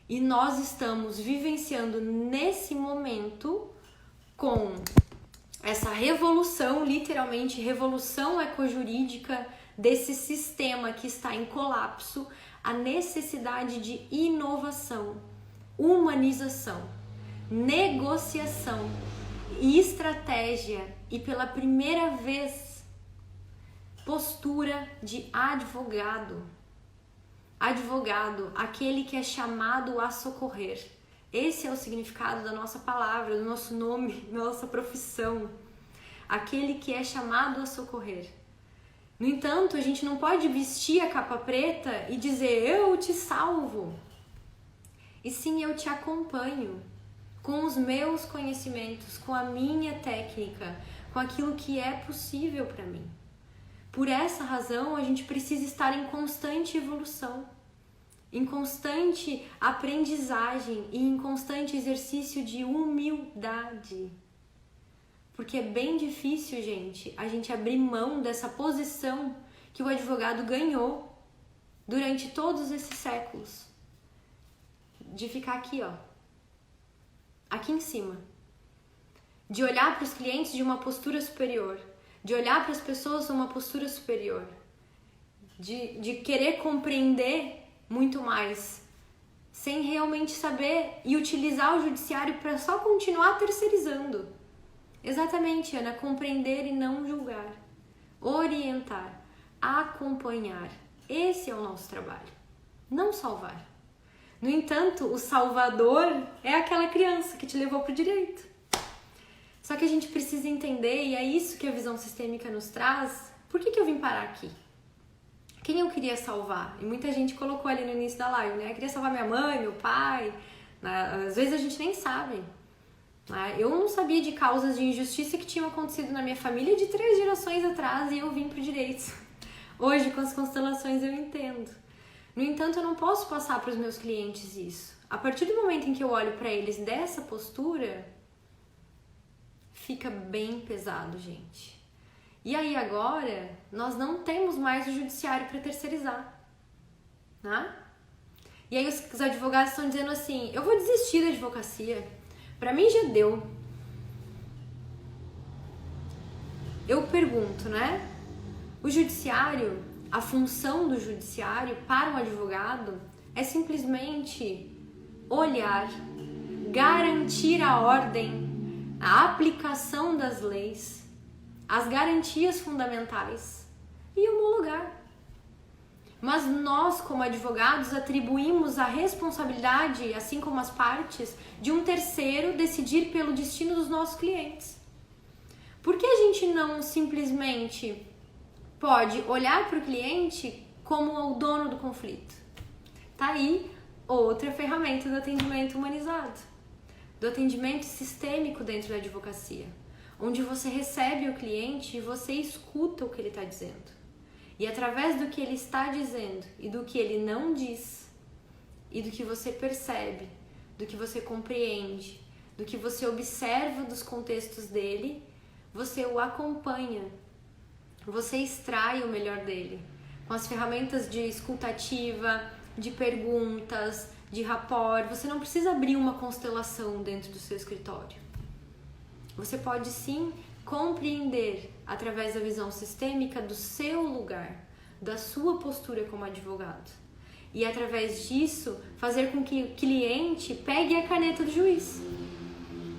S1: E nós estamos vivenciando nesse momento com essa revolução, literalmente revolução ecojurídica desse sistema que está em colapso, a necessidade de inovação, humanização, negociação e estratégia e pela primeira vez postura de advogado. Advogado, aquele que é chamado a socorrer. Esse é o significado da nossa palavra, do nosso nome, da nossa profissão. Aquele que é chamado a socorrer. No entanto, a gente não pode vestir a capa preta e dizer eu te salvo. E sim, eu te acompanho com os meus conhecimentos, com a minha técnica, com aquilo que é possível para mim. Por essa razão, a gente precisa estar em constante evolução, em constante aprendizagem e em constante exercício de humildade. Porque é bem difícil, gente, a gente abrir mão dessa posição que o advogado ganhou durante todos esses séculos. De ficar aqui, ó, aqui em cima. De olhar para os clientes de uma postura superior. De olhar para as pessoas numa postura superior. De querer compreender muito mais. Sem realmente saber e utilizar o judiciário para só continuar terceirizando. Exatamente, Ana, compreender e não julgar. Orientar. Acompanhar. Esse é o nosso trabalho. Não salvar. No entanto, o salvador é aquela criança que te levou para o direito. Só que a gente precisa entender, e é isso que a visão sistêmica nos traz, por que eu vim parar aqui? Quem eu queria salvar? E muita gente colocou ali no início da live, né? Eu queria salvar minha mãe, meu pai. Às vezes a gente nem sabe. Eu não sabia de causas de injustiça que tinham acontecido na minha família de 3 gerações atrás e eu vim pro direito. Hoje, com as constelações, eu entendo. No entanto, eu não posso passar para os meus clientes isso. A partir do momento em que eu olho para eles dessa postura, fica bem pesado, gente. E aí agora, nós não temos mais o judiciário para terceirizar. Né? E aí os advogados estão dizendo assim, eu vou desistir da advocacia. Para mim já deu. Eu pergunto, né? O judiciário, a função do judiciário para um advogado é simplesmente olhar, garantir a ordem, a aplicação das leis, as garantias fundamentais e homologar. Mas nós, como advogados, atribuímos a responsabilidade, assim como as partes, de um terceiro decidir pelo destino dos nossos clientes. Por que a gente não simplesmente pode olhar para o cliente como o dono do conflito? Tá aí outra ferramenta do atendimento humanizado, do atendimento sistêmico dentro da advocacia, onde você recebe o cliente e você escuta o que ele está dizendo. E através do que ele está dizendo e do que ele não diz, e do que você percebe, do que você compreende, do que você observa dos contextos dele, você o acompanha, você extrai o melhor dele, com as ferramentas de escutativa, de perguntas, de rapport. Você não precisa abrir uma constelação dentro do seu escritório. Você pode sim compreender através da visão sistêmica do seu lugar, da sua postura como advogado. E através disso, fazer com que o cliente pegue a caneta do juiz.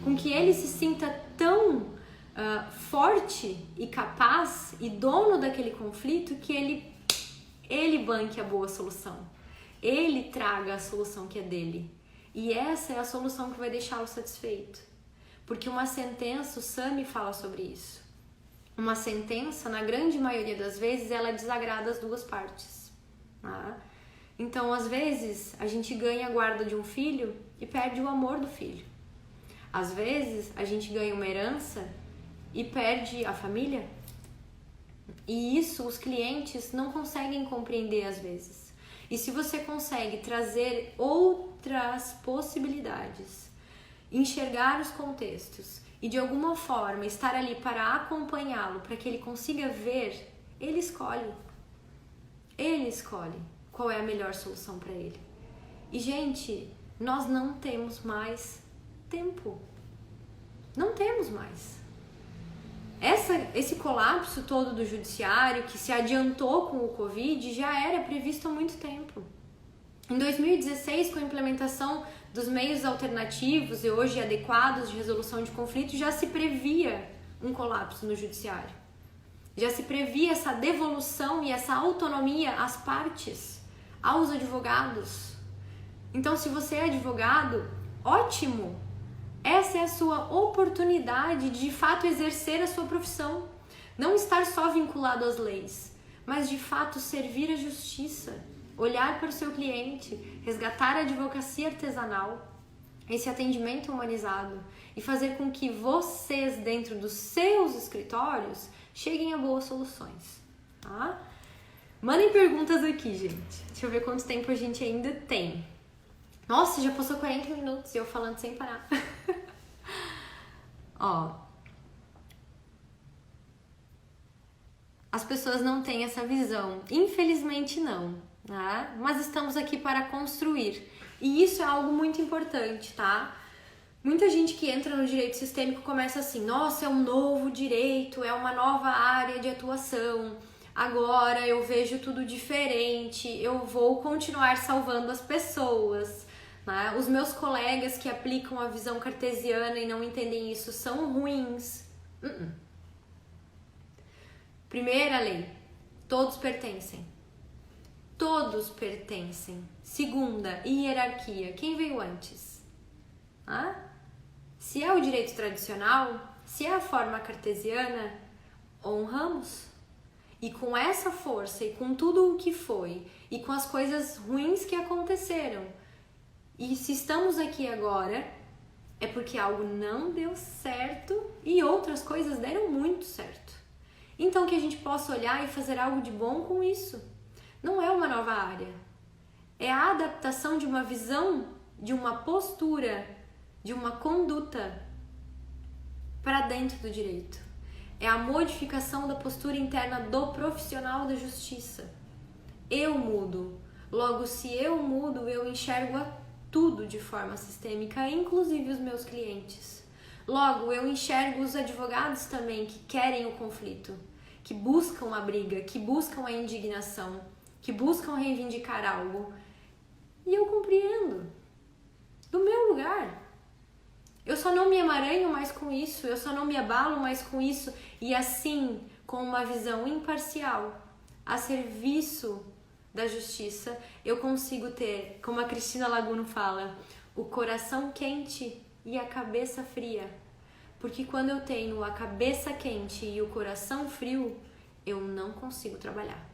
S1: Com que ele se sinta tão forte e capaz e dono daquele conflito que ele banque a boa solução. Ele traga a solução que é dele. E essa é a solução que vai deixá-lo satisfeito. Porque uma sentença, o Sami fala sobre isso. Uma sentença, na grande maioria das vezes, ela desagrada as duas partes. Tá? Então, às vezes, a gente ganha a guarda de um filho e perde o amor do filho. Às vezes, a gente ganha uma herança e perde a família. E isso os clientes não conseguem compreender às vezes. E se você consegue trazer outras possibilidades enxergar os contextos e de alguma forma estar ali para acompanhá-lo, para que ele consiga ver, ele escolhe. Ele escolhe qual é a melhor solução para ele. E, gente, nós não temos mais tempo. Não temos mais. Esse colapso todo do judiciário, que se adiantou com o Covid, já era previsto há muito tempo. Em 2016, com a implementação dos meios alternativos e hoje adequados de resolução de conflitos, já se previa um colapso no judiciário. Já se previa essa devolução e essa autonomia às partes, aos advogados. Então, se você é advogado, ótimo! Essa é a sua oportunidade de fato exercer a sua profissão. Não estar só vinculado às leis, mas de fato servir a justiça, olhar para o seu cliente, resgatar a advocacia artesanal, esse atendimento humanizado e fazer com que vocês, dentro dos seus escritórios, cheguem a boas soluções, tá? Mandem perguntas aqui, gente. Deixa eu ver quanto tempo a gente ainda tem. Nossa, já passou 40 minutos e eu falando sem parar. Ó. As pessoas não têm essa visão. Infelizmente não, tá? Mas estamos aqui para construir. E isso é algo muito importante, tá? Muita gente que entra no direito sistêmico começa assim: nossa, é um novo direito, é uma nova área de atuação. Agora eu vejo tudo diferente, eu vou continuar salvando as pessoas. Né? Os meus colegas que aplicam a visão cartesiana e não entendem isso são ruins. Primeira lei, todos pertencem. Todos pertencem. Segunda, hierarquia. Quem veio antes? Se é o direito tradicional, se é a forma cartesiana, honramos. E com essa força e com tudo o que foi e com as coisas ruins que aconteceram, e se estamos aqui agora, é porque algo não deu certo e outras coisas deram muito certo. Então que a gente possa olhar e fazer algo de bom com isso. Não é uma nova área. É a adaptação de uma visão, de uma postura, de uma conduta para dentro do direito. É a modificação da postura interna do profissional da justiça. Eu mudo. Logo, se eu mudo, eu enxergo tudo de forma sistêmica, inclusive os meus clientes. Logo, eu enxergo os advogados também que querem o conflito, que buscam a briga, que buscam a indignação, que buscam reivindicar algo. E eu compreendo. Do meu lugar. Eu só não me emaranho mais com isso, eu só não me abalo mais com isso. E assim, com uma visão imparcial, a serviço da justiça, eu consigo ter, como a Cristina Laguno fala, o coração quente e a cabeça fria. Porque quando eu tenho a cabeça quente e o coração frio, eu não consigo trabalhar.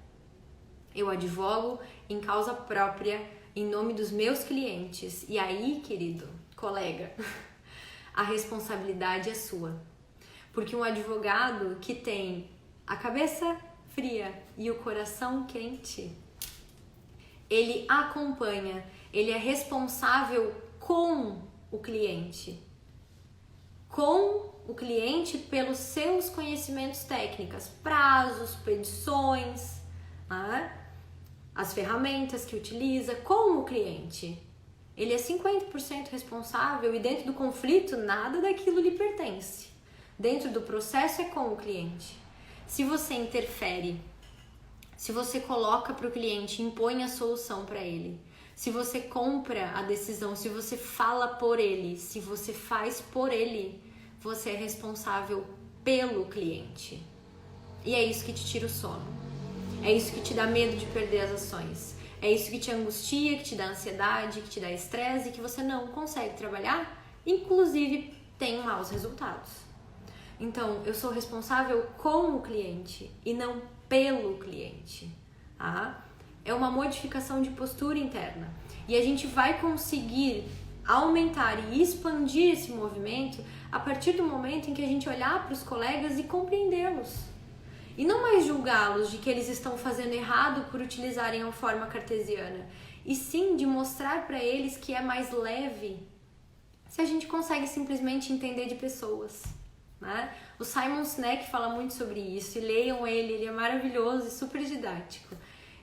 S1: Eu advogo em causa própria, em nome dos meus clientes. E aí, querido colega, a responsabilidade é sua. Porque um advogado que tem a cabeça fria e o coração quente, ele acompanha, ele é responsável com o cliente. Com o cliente pelos seus conhecimentos técnicos, prazos, petições, as ferramentas que utiliza, com o cliente. Ele é 50% responsável e dentro do conflito nada daquilo lhe pertence. Dentro do processo é com o cliente. Se você interfere, se você coloca para o cliente, impõe a solução para ele, se você compra a decisão, se você fala por ele, se você faz por ele, você é responsável pelo cliente. E é isso que te tira o sono. É isso que te dá medo de perder as ações. É isso que te angustia, que te dá ansiedade, que te dá estresse e que você não consegue trabalhar, inclusive tem maus resultados. Então, eu sou responsável com o cliente e não pelo cliente. É uma modificação de postura interna. E a gente vai conseguir aumentar e expandir esse movimento a partir do momento em que a gente olhar para os colegas e compreendê-los. E não mais julgá-los de que eles estão fazendo errado por utilizarem a forma cartesiana. E sim de mostrar para eles que é mais leve se a gente consegue simplesmente entender de pessoas, né? O Simon Sinek fala muito sobre isso, e leiam ele é maravilhoso e super didático.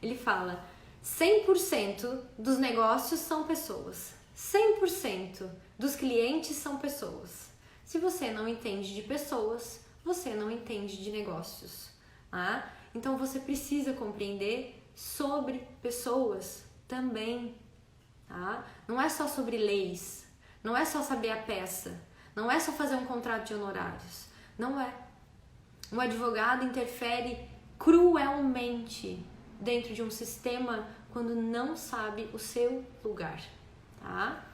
S1: Ele fala: 100% dos negócios são pessoas, 100% dos clientes são pessoas. Se você não entende de pessoas, você não entende de negócios. Tá? Então você precisa compreender sobre pessoas também. Tá? Não é só sobre leis, não é só saber a peça, não é só fazer um contrato de honorários. Não é. Um advogado interfere cruelmente dentro de um sistema quando não sabe o seu lugar. Tá?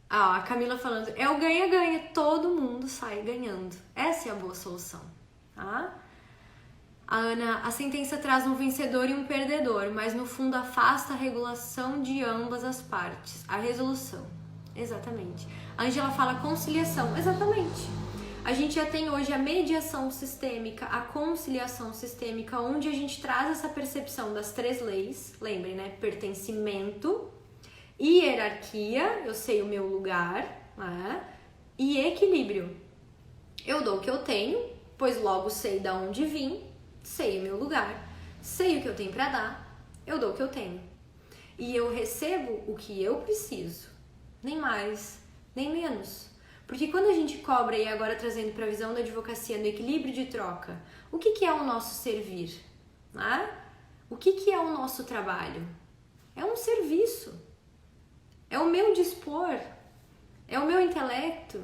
S1: A Camila falando, é o ganha-ganha, todo mundo sai ganhando. Essa é a boa solução, tá? A Ana, a sentença traz um vencedor e um perdedor, mas no fundo afasta a regulação de ambas as partes, a resolução. Exatamente. A Angela fala conciliação, exatamente. A gente já tem hoje a mediação sistêmica, a conciliação sistêmica, onde a gente traz essa percepção das 3 leis, lembrem, né? Pertencimento, hierarquia, eu sei o meu lugar, né? E equilíbrio. Eu dou o que eu tenho, pois logo sei de onde vim, sei o meu lugar, sei o que eu tenho para dar, eu dou o que eu tenho. E eu recebo o que eu preciso, nem mais, nem menos. Porque quando a gente cobra, e agora trazendo para a visão da advocacia no equilíbrio de troca, o que é o nosso servir? Né? O que é o nosso trabalho? É um serviço. É o meu dispor, é o meu intelecto,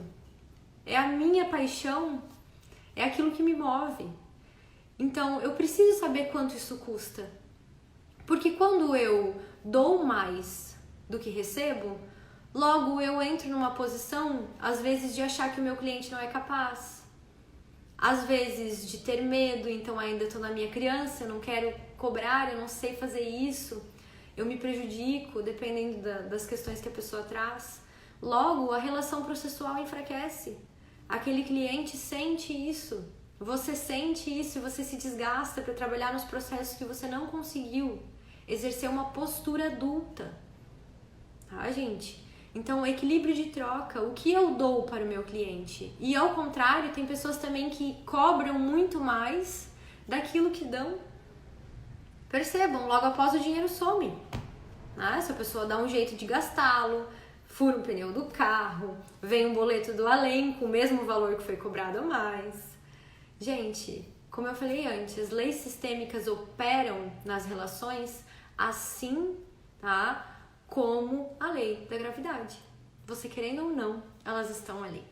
S1: é a minha paixão, é aquilo que me move. Então, eu preciso saber quanto isso custa. Porque quando eu dou mais do que recebo, logo eu entro numa posição, às vezes, de achar que o meu cliente não é capaz. Às vezes, de ter medo, então ainda estou na minha criança, eu não quero cobrar, eu não sei fazer isso. Eu me prejudico, dependendo das questões que a pessoa traz. Logo, a relação processual enfraquece. Aquele cliente sente isso. Você sente isso e você se desgasta para trabalhar nos processos que você não conseguiu exercer uma postura adulta. Tá, gente? Então, equilíbrio de troca, o que eu dou para o meu cliente? E ao contrário, tem pessoas também que cobram muito mais daquilo que dão. Percebam, logo após o dinheiro some. Né? Se a pessoa dá um jeito de gastá-lo, fura um pneu do carro, vem um boleto do além com o mesmo valor que foi cobrado a mais. Gente, como eu falei antes, as leis sistêmicas operam nas relações assim, tá? Como a lei da gravidade. Você querendo ou não, elas estão ali.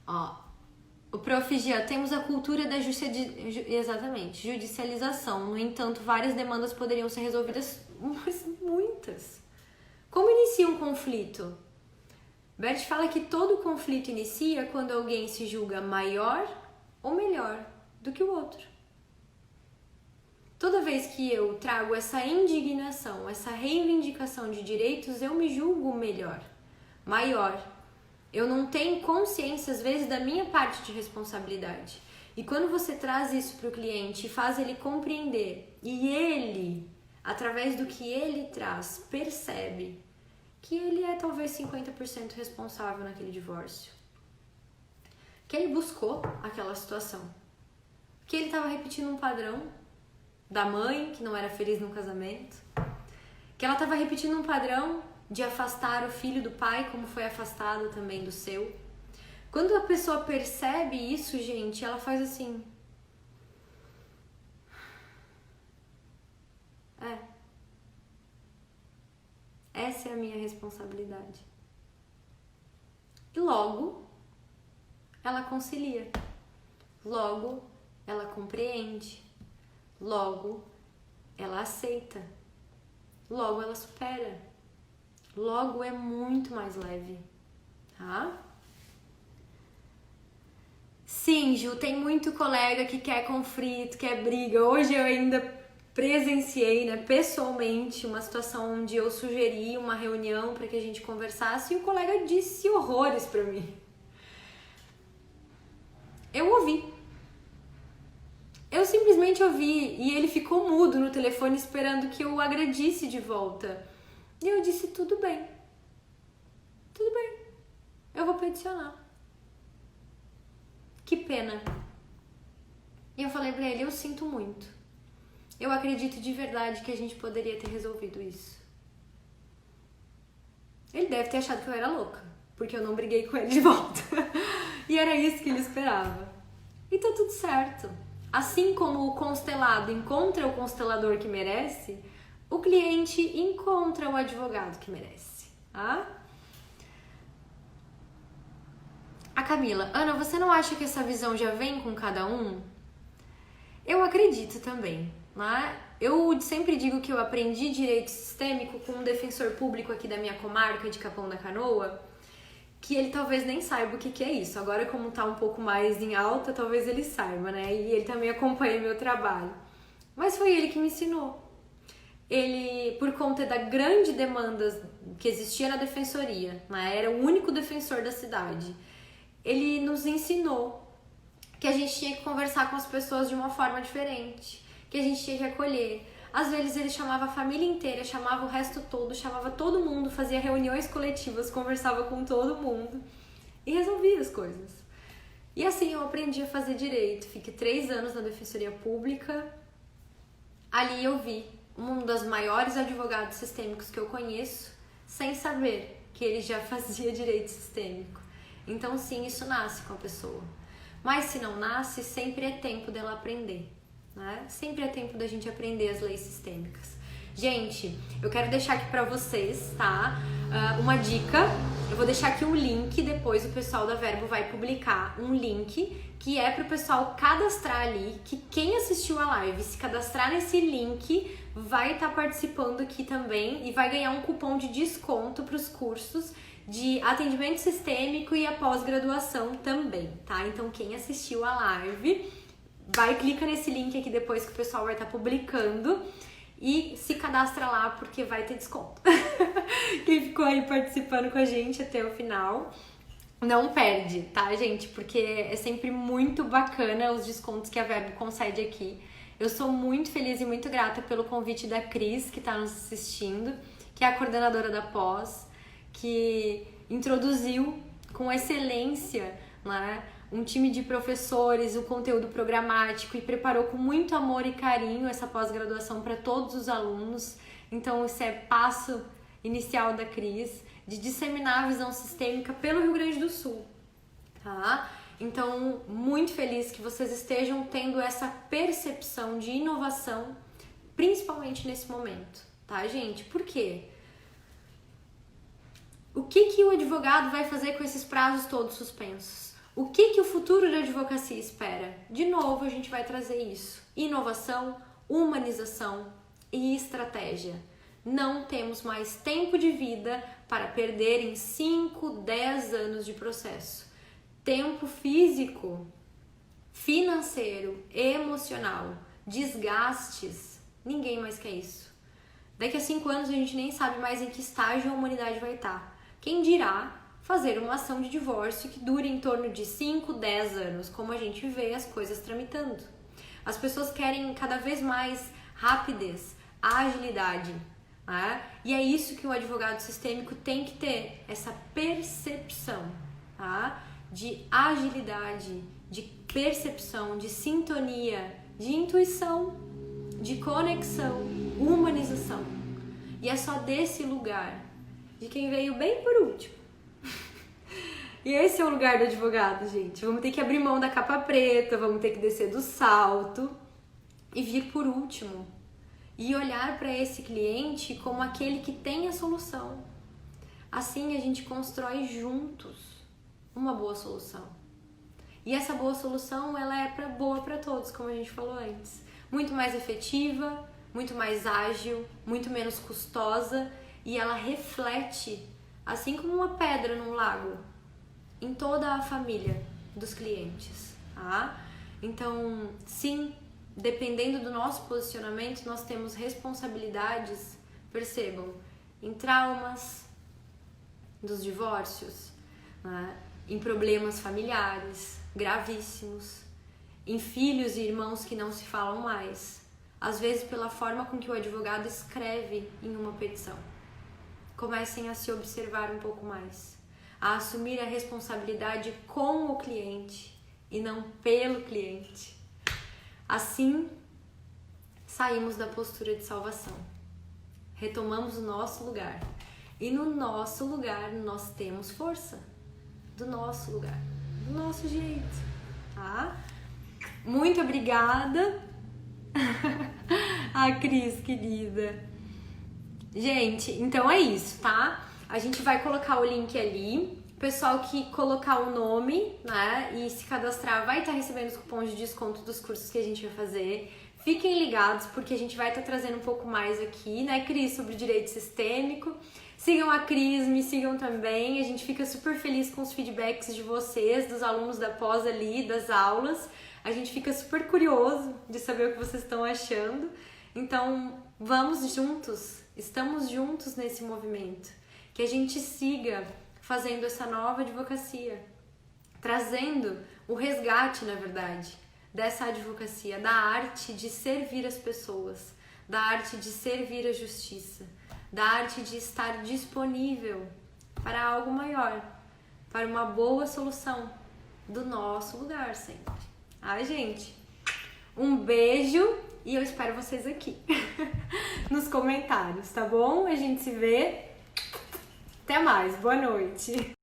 S1: Ó. O Prof. Jean, temos a cultura da judicialização. No entanto, várias demandas poderiam ser resolvidas, mas muitas. Como inicia um conflito? Bert fala que todo conflito inicia quando alguém se julga maior ou melhor do que o outro. Toda vez que eu trago essa indignação, essa reivindicação de direitos, eu me julgo melhor, maior. Eu não tenho consciência, às vezes, da minha parte de responsabilidade. E quando você traz isso para o cliente e faz ele compreender, e ele, através do que ele traz, percebe que ele é talvez 50% responsável naquele divórcio. Que ele buscou aquela situação. Que ele estava repetindo um padrão da mãe, que não era feliz no casamento. Que ela estava repetindo um padrão de afastar o filho do pai, como foi afastado também do seu. Quando a pessoa percebe isso, gente, ela faz assim. Essa é a minha responsabilidade. E logo, ela concilia. Logo, ela compreende. Logo, ela aceita. Logo, ela supera. Logo, é muito mais leve, tá? Sim, Ju, tem muito colega que quer conflito, quer briga. Hoje eu ainda presenciei, né, pessoalmente, uma situação onde eu sugeri uma reunião para que a gente conversasse e o colega disse horrores para mim. Eu ouvi. Eu simplesmente ouvi e ele ficou mudo no telefone esperando que eu o agredisse de volta. E eu disse, tudo bem, eu vou peticionar. Que pena. E eu falei pra ele, eu sinto muito. Eu acredito de verdade que a gente poderia ter resolvido isso. Ele deve ter achado que eu era louca, porque eu não briguei com ele de volta. E era isso que ele esperava. E tá tudo certo. Assim como o constelado encontra o constelador que merece, o cliente encontra o advogado que merece. Tá? A Camila, Ana, você não acha que essa visão já vem com cada um? Eu acredito também, né? Eu sempre digo que eu aprendi direito sistêmico com um defensor público aqui da minha comarca de Capão da Canoa, que ele talvez nem saiba o que é isso. Agora, como tá um pouco mais em alta, talvez ele saiba, né? E ele também acompanha meu trabalho. Mas foi ele que me ensinou. Ele, por conta da grande demanda que existia na defensoria, né? Era o único defensor da cidade. Ele nos ensinou que a gente tinha que conversar com as pessoas de uma forma diferente, que a gente tinha que acolher. Às vezes ele chamava a família inteira, chamava o resto todo, chamava todo mundo, fazia reuniões coletivas, conversava com todo mundo e resolvia as coisas. E assim eu aprendi a fazer direito. Fiquei 3 anos na Defensoria Pública. Ali eu vi um dos maiores advogados sistêmicos que eu conheço, sem saber que ele já fazia direito sistêmico. Então sim, isso nasce com a pessoa. Mas se não nasce, sempre é tempo dela aprender, né? Sempre é tempo da gente aprender as leis sistêmicas. Gente, eu quero deixar aqui pra vocês, tá? Uma dica. Eu vou deixar aqui um link, depois o pessoal da Verbo vai publicar um link que é pro pessoal cadastrar ali, que quem assistiu a live, se cadastrar nesse link, vai estar participando aqui também e vai ganhar um cupom de desconto pros cursos de atendimento sistêmico e a pós-graduação também, tá? Então quem assistiu a live, clica nesse link aqui depois que o pessoal vai estar publicando e se cadastra lá porque vai ter desconto. Quem ficou aí participando com a gente até o final, não perde, tá, gente? Porque é sempre muito bacana os descontos que a Verbo concede aqui. Eu sou muito feliz e muito grata pelo convite da Cris, que tá nos assistindo, que é a coordenadora da pós, que introduziu com excelência, né, um time de professores, o conteúdo programático e preparou com muito amor e carinho essa pós-graduação para todos os alunos. Então, esse é passo inicial da Cris, de disseminar a visão sistêmica pelo Rio Grande do Sul, tá? Então, muito feliz que vocês estejam tendo essa percepção de inovação, principalmente nesse momento, tá, gente? Por quê? O que o advogado vai fazer com esses prazos todos suspensos? O que o futuro da advocacia espera? De novo, a gente vai trazer isso. Inovação, humanização e estratégia. Não temos mais tempo de vida para perder em 5, 10 anos de processo. Tempo físico, financeiro, emocional, desgastes, ninguém mais quer isso. Daqui a 5 anos a gente nem sabe mais em que estágio a humanidade vai estar. Quem dirá fazer uma ação de divórcio que dure em torno de 5, 10 anos, como a gente vê as coisas tramitando. As pessoas querem cada vez mais rapidez, agilidade, né? E é isso que o advogado sistêmico tem que ter, essa percepção, tá? De agilidade, de percepção, de sintonia, de intuição, de conexão, humanização. E é só desse lugar de quem veio bem por último. E esse é o lugar do advogado, gente. Vamos ter que abrir mão da capa preta, vamos ter que descer do salto e vir por último. E olhar para esse cliente como aquele que tem a solução. Assim a gente constrói juntos uma boa solução. E essa boa solução, ela é boa para todos, como a gente falou antes. Muito mais efetiva, muito mais ágil, muito menos custosa. E ela reflete, assim como uma pedra num lago, em toda a família dos clientes, tá? Então, sim, dependendo do nosso posicionamento, nós temos responsabilidades, percebam, em traumas dos divórcios, né? Em problemas familiares gravíssimos, em filhos e irmãos que não se falam mais, às vezes pela forma com que o advogado escreve em uma petição. Comecem a se observar um pouco mais. a assumir a responsabilidade com o cliente e não pelo cliente. Assim, saímos da postura de salvação, retomamos o nosso lugar e no nosso lugar nós temos força, do nosso lugar, do nosso jeito, tá? Muito obrigada, a Cris, querida. Gente, então é isso, tá? A gente vai colocar o link ali. O pessoal que colocar o nome, né, e se cadastrar vai estar recebendo os cupons de desconto dos cursos que a gente vai fazer. Fiquem ligados, porque a gente vai estar trazendo um pouco mais aqui, né, Cris, sobre direito sistêmico. Sigam a Cris, me sigam também. A gente fica super feliz com os feedbacks de vocês, dos alunos da pós ali, das aulas. A gente fica super curioso de saber o que vocês estão achando. Então, vamos juntos, estamos juntos nesse movimento. Que a gente siga fazendo essa nova advocacia, trazendo o resgate, na verdade, dessa advocacia, da arte de servir as pessoas, da arte de servir a justiça, da arte de estar disponível para algo maior, para uma boa solução do nosso lugar sempre. Ai, gente, um beijo e eu espero vocês aqui nos comentários, tá bom? A gente se vê. Até mais, boa noite!